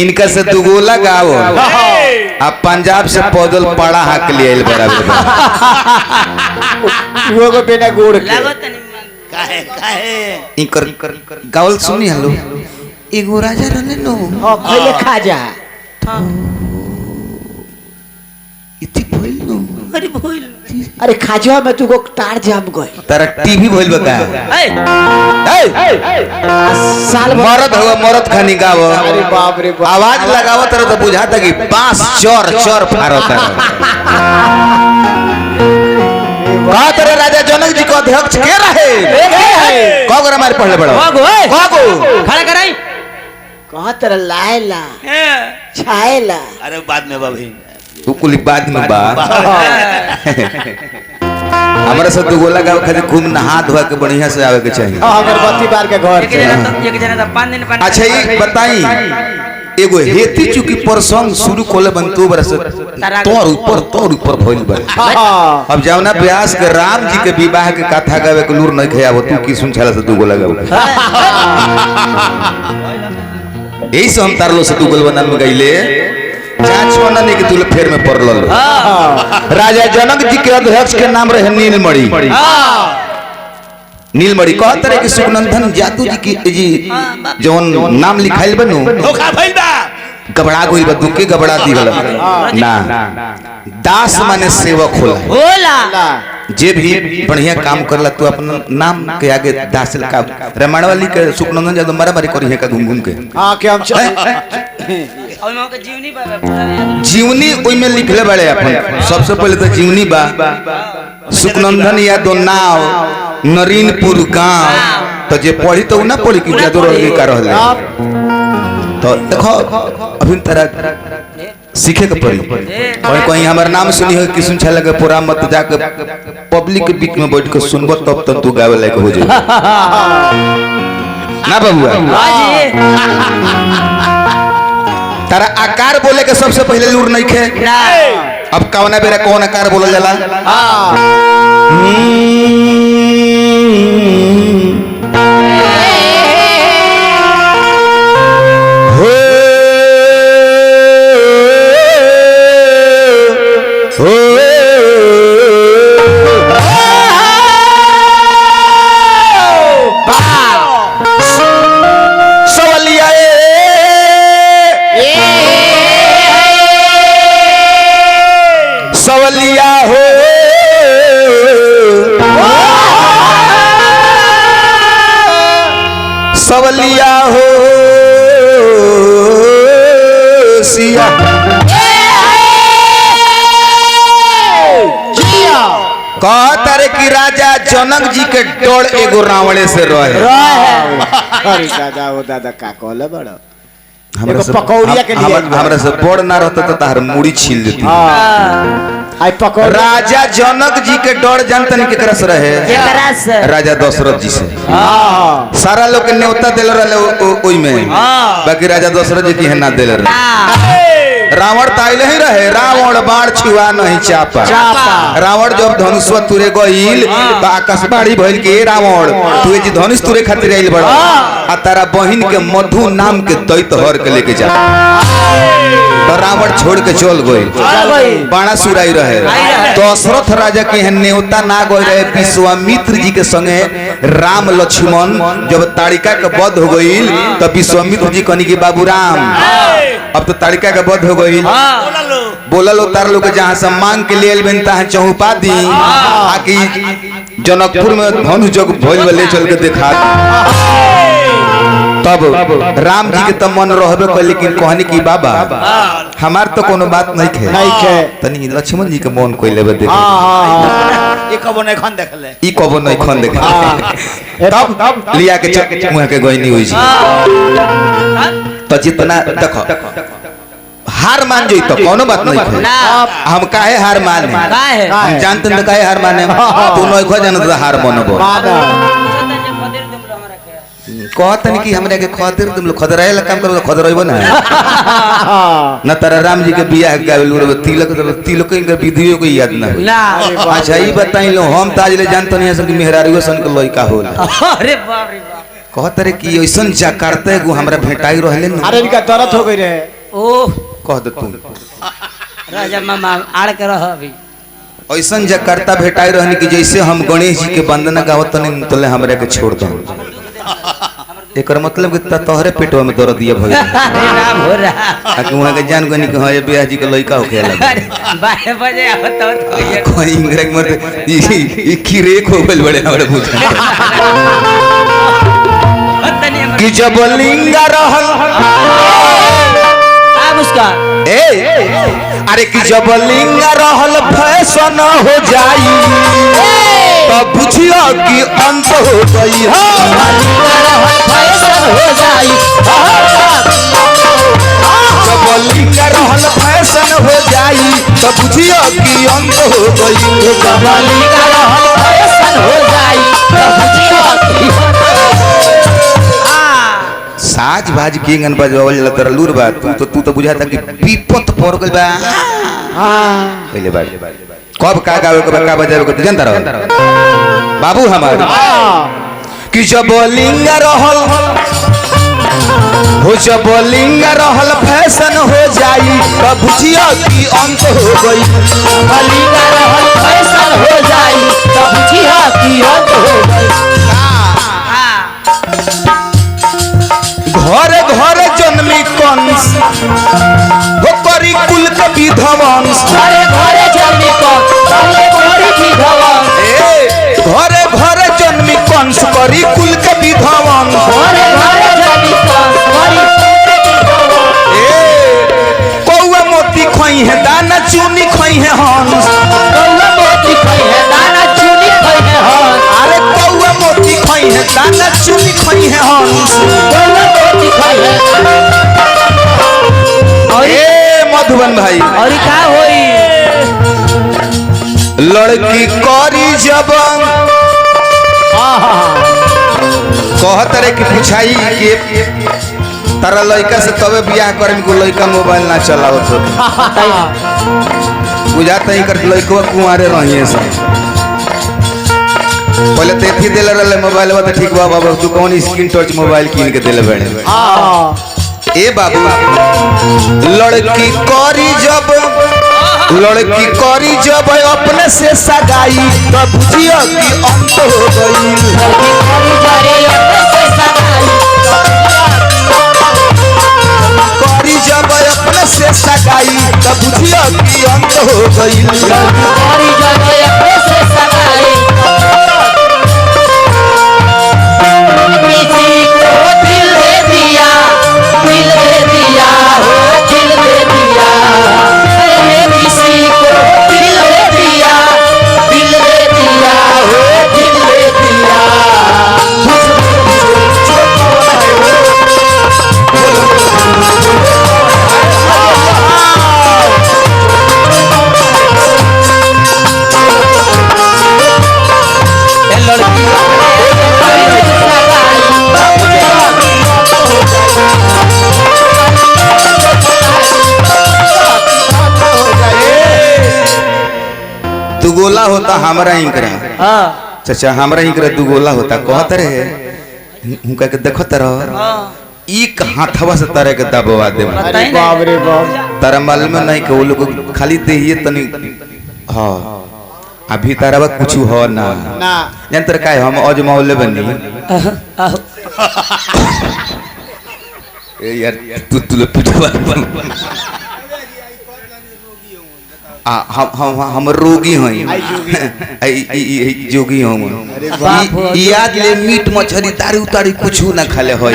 इनका से दुगोला गाओ अब पंजाब से पैदल पड़ा हाक लिए बराबर वो को बिना गुड़ के काहे काहे इनकर गावल सुनी हलो एगो राजा रहले नो हां पहले खा जा इति भइल नो अरे भइल अरे खाजवा में तू को तार जाम गए तारा टीवी भइल बका ए साल भर मरद हो मरद खानी गाव अरे बाप रे बाप आवाज लगाव तर तो बुझाता कि बांस चोर चोर फारत का तेरे राजा जनक जी को अध्यक्ष के रहे कगो हमारे पढ़ले बड़ा कगो खड़ा कराई कहां तेरा लायला छायला अरे बाद में बाबी तू कुल बाद में बा हमारा सब दुगोला गाँव खाली खूब नहा धोआ के बढ़िया से आवे के चाहिए अगरबत्ती बार के घर से एक जना तो 5 दिन पानी अच्छा ये बताई एगो हेती चुकी प्रसंग शुरू कोले बनतो बरस तोर ऊपर भइल बा अब जावना व्यास के राम जी के विवाह के कथा गावे के लूर नहीं खयाव तू की सुन छला से दुगोला गाव यही से हम तारलो से दुगोल बना में गइले चाचवाना ने के तुल फेर में पड़ल राजा जनक जी के अध्यक्ष के नाम रहे नीलमणि नीलमणि कहत रहे कि सुखनंदन जादू जी की जी जौन नाम लिखाइल बनू धोखा भइल बा गबड़ा गइल बा दुके गबड़ा दिगल ना दास माने सेवक होला जे भी बढ़िया काम करला तू अपना नाम के आगे दास का रामायण वाली के सुखनंदन जादू मारा मारी करी है का घूम घूम के हां के हम और मौका जीवनी बा जीवनी ओइ में लिखले बड़े अपन सबसे पहले तो जीवनी बा सुखनंदन या दो नाव नरीनपुर गांव तो जे पढ़ी तो ना पढ़ी कि जादू रहे का रहले तो देखो अभी तरह सीखे के पड़ी और कहीं हमारा नाम सुनी हो कि सुन छला के पूरा मत जाके पब्लिक के बीच में बैठ के सुनबो तब तक तू गावे लायक हो जाए ना बबुआ तारा आकार बोले के सबसे पहले लूर नहीं खे अब कवना बेरा कौन आकार बोलल जाला सवलिया हो सवलिया हो सिया कहतर कि राजा जनक जी के डोर एगो रावणे से रहे अरे दादा वो दादा का कहले बड़ा हमरा से पकौड़िया के लिए हमरा से बड़ ना रहता तो तार मुड़ी छील देती आई पकौड़ राजा जनक जी के डर जानतन केकरा से रहे राजा दशरथ जी से सारा लोग के न्योता देले रहले ओई में बाकी राजा दशरथ जी की है ना देले रहे रावण ताइले ही रहे रावण बाण छुआ नहीं चापा रावण जब धनुष तुरे गइल तो आकाशवाणी भइल के रावण तू जी धनुष तुरे खातिर आइल बड़ा आ तारा बहिन के मधु नाम के दैत हर के लेके जा तो रावण छोड़ के चल गइल बाणासुर आई रहे दशरथ राजा के न्योता ना गए रहे विश्वामित्र जी के संगे राम लक्ष्मण जब ताड़िका के वध हो गइल तो विश्वामित्र जी कहनी कि बाबू राम अब तो ताड़िका के वध हो गइल बोला लो तार लोग जहाँ से मांग के लिए बनता है चौपा दी आकि जनकपुर में धनुष जग भइल ले चल के दिखा तब राम जी के तो मन रहबे कर लेकिन कहनी कि बाबा हमार तो कोनो बात नहीं खे तनी लक्ष्मण जी के मन कोई लेबे देख ये कबो नहीं खन देखले ई कबो नहीं खन देख तब लिया के मुंह के गइनी होई तो जितना देखो हार मान जोई तो कोनो बात नहीं है हम काहे हार माने हम जानते न काहे हार माने तू नहीं खो जानत हार मानबो कहतन कि हमरा के खातिर तुम लोग खदराए ला काम करो खदराइबो ना न तारा राम जी के बियाह गावेल तिलक के विधियो को याद ना हो अच्छा ई बताई लो हम ताज ले जानत नहीं सब मेहरारियो सन के लइका होला अरे बाप रे बाप कहत रे कि ऐसन जकार्ता एगो हमरा भेटाई रहले न अरे इनका दर्द हो गई रहे ओह कह दे तू राजा मामा आड़ के रह अभी ऐसन जकार्ता भेटाई रहनी कि जैसे हम गणेश जी के वंदना गावत नहीं तले हमरा के छोड़ दो एकर मतलब कि तोहरे पेटवा में दर्द दिया भइल राम हो रहा आ कि वहां के जान गनी कि हां ये बियाह जी के लइका होखे लगा 12 बजे आवत तो ये कोई इंग्रेज मत ई किरेक हो गइल बड़े हमरा बुझा पत्नी हमर कि जब लिंगा रहल आ मुस्का ए अरे कि जब लिंगा रहल फैशन हो जाई तब बुझियो कि अंत हो गई फैशन हो जाई जब लिंगा रहल फैशन हो जाई तब बुझियो कि अंत हो गई कमली का रहल फैशन हो जाई तब बुझियो साज बाज किंगन बजावल जला तर लूर बा तू तो बुझाता कि विपत पड़ गइल बा पहले बार कब का गावे कब का बजावे को जानता रहो बाबू हमार कि जब लिंगा रहल हो जब लिंगा रहल फैशन हो जाई तब बुझियो कि अंत हो गई कमली का रहल फैशन हो जाई तब बुझियो कि अंत हो गई घर घर जन्मी कंस हो करी कुल के विध्वंस घरे घरे जन्मी घरे घरे विधवन घरे घरे जन्मी कंस करी कुल के विध्वंस घरे घरे जन्मी कौआ मोती खोई है दाना चूनी खोई है हंस कौआ मोती खोई है दाना चूनी खोई है हंस अरे कौआ मोती खोई है दाना चूनी खोई है हंस कौआ मोती खोई है मधुबन भाई और का होई लड़की करी जब कहत रे कि पूछाई कि तारा लड़का से तबे बियाह करे में को लड़का मोबाइल ना चलावत हो बुझाता ही कर लड़का कुंवारे रहिए से पहले तेथी देले रहले मोबाइल तो ठीक बा बाबू तू कौन स्क्रीन टच मोबाइल कीन के देले बड़े ए बाबू लड़की करी जब अपने से सगाई तब बुझियो कि अंत हो गई करी जब अपने से सगाई तब बुझियो कि अंत हो गई दुगोला होता हमरा इंकरा चाचा हमरा इंकरा दुगोला होता कहत रहे हुनका के देखत रह एक हाथवा से तारे के दबवा दे अरे बाप रे बाप तारा मालूम नहीं कि वो लोग खाली देहिए तनी हां अभी तारा कुछ हो ना ना यंत्र का हम अजमावले बनी ए यार तू पिटवा हम रोगी हई जोगी हम याद ले मीट मछली तारी उतारी कुछ ना खाले हई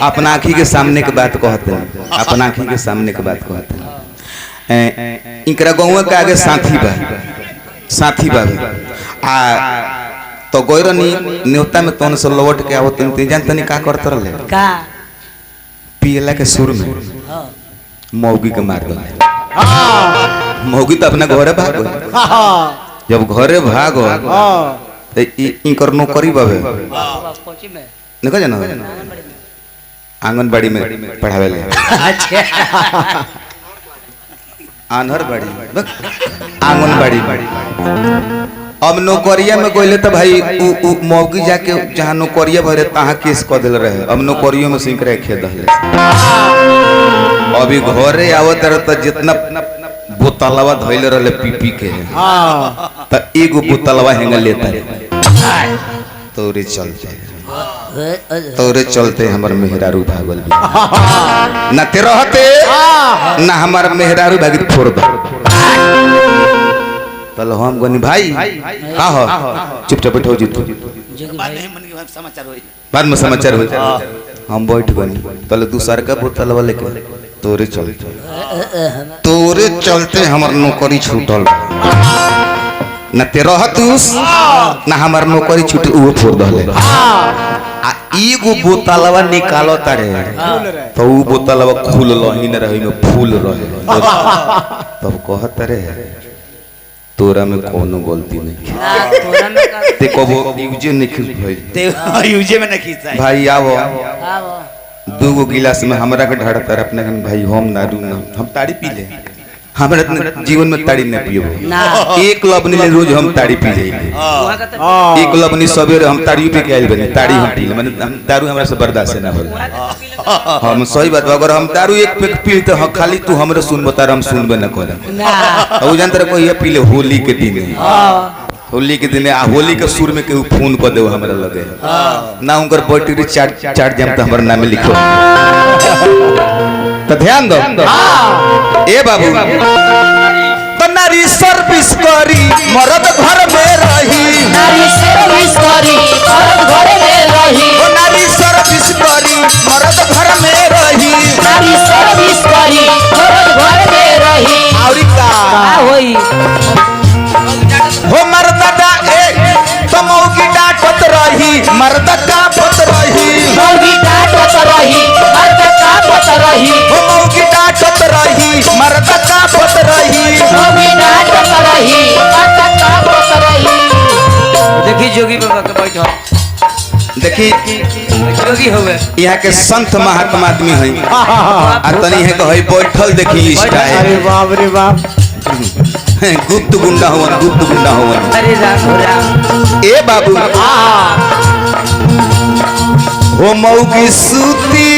अपना आँखी के सामने के बात कहते हैं अपना आँखी के सामने के बात कहते हैं इनकरा गाँव के आगे साथी बा आ तो गोरनी न्योता में तोन से लौट के आवत तुम जानते नहीं का करते रहे का पियला के सुर में मौगी के मार दो मौगी तो अपना घरे भाग जब घरे भाग तो इनकर नौकरी बाबे निकल जाना आंगनबाड़ी में पढ़ावे ले आनहर बाड़ी आंगनबाड़ी अब नौकरिया में गइले तो भाई उ मौगी जाके जहाँ नौकरिया भरे तहाँ केस क दिल रहे। अब नौकरियों में सिंक रखे दहले अभी घरे आवत रहे तो जितना बोतलवा धइले रहले पी के त एगो बोतलवा हेंग लेता तोरे चलते हमर मेहरारू भागल ना ते रहते ना हमार मेहरारू भागित फोड़ दो तल हम गनी भाई का हो चुपचाप बैठो जी तू बाद में समाचार हो हम बैठ गनी तले दूसर का बोतलवा लेके तोरे चलते हमर नौकरी छूटल न ते रहतुस न हमर नौकरी छूटल वो फोड़ दले आ एगो बोतलवा निकालो तारे तो वो बोतलवा खुल लही न रही में फूल रहे तब कहत रे तोरा में कोनो गलती नहीं ते कबो यूजे नहीं खिल भाई ते यूजे में नहीं खींचा भाई आवो दूगो गिलास में हमरा के ढाड़ता है अपने भाई हम नारू ना हम ताड़ी पी ले हमरा जीवन में ताड़ी न पियो एक लबनी ले रोज हम ताड़ी पी जाइए एक लबनी सवेरे हम ताड़ी पे के आइल बने ताड़ी हम पी ले माने दारू हमरा से बर्दाश्त ना होला हम सही बात अगर हम दारू एक पैक पी तो खाली तू हमरे सुन बता हम सुनबे न करे ना जानतर कोई पी ले होली के दिन होली के दिन होली के सुर में केहू फोन कर दे हमरा लगे ना उनकर बैटरी चार्ज जम तो हमारे नाम लिखो तो ध्यान दो ए बाबू तो नारी सर्विस करी मर्द घर में रही नारी सर्विस करी मर्द घर में रही नारी सर्विस करी मर्द घर में रही नारी सर्विस करी मर्द घर में रही और का होई हो मर्दा ए तो मौगी डांटत रही मर्द का पत रही मौगी डांटत रही मर्द का पत रही हो मौगी डांटत रही मर्द का पत रही मौगी डांटत रही मर्द का पत रही। देखी जोगी बाबा के बैठो देखी जोगी होवे यहाँ के संत महात्मा आदमी है आ तनी है कहे बैठल देखी स्टाइल अरे बाप रे बाप गुप्त गुंडा होवन अरे राम ए बाबू हो मौगी सूती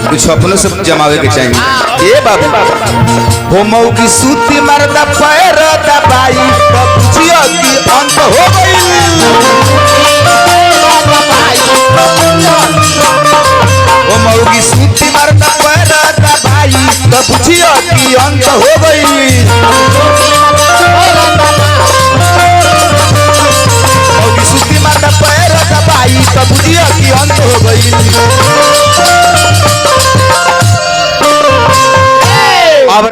कुछ अपनों से जमावे के चाहिए ए बाबू हो मौगी सूती मर्दा पैर दबाई तो बुझियो कि अंत हो गई हो मौगी सूती मर्दा पैर दबाई तो बुझियो कि अंत हो गई मौगी सूती मर्दा पैर दबाई तो बुझियो कि अंत हो गई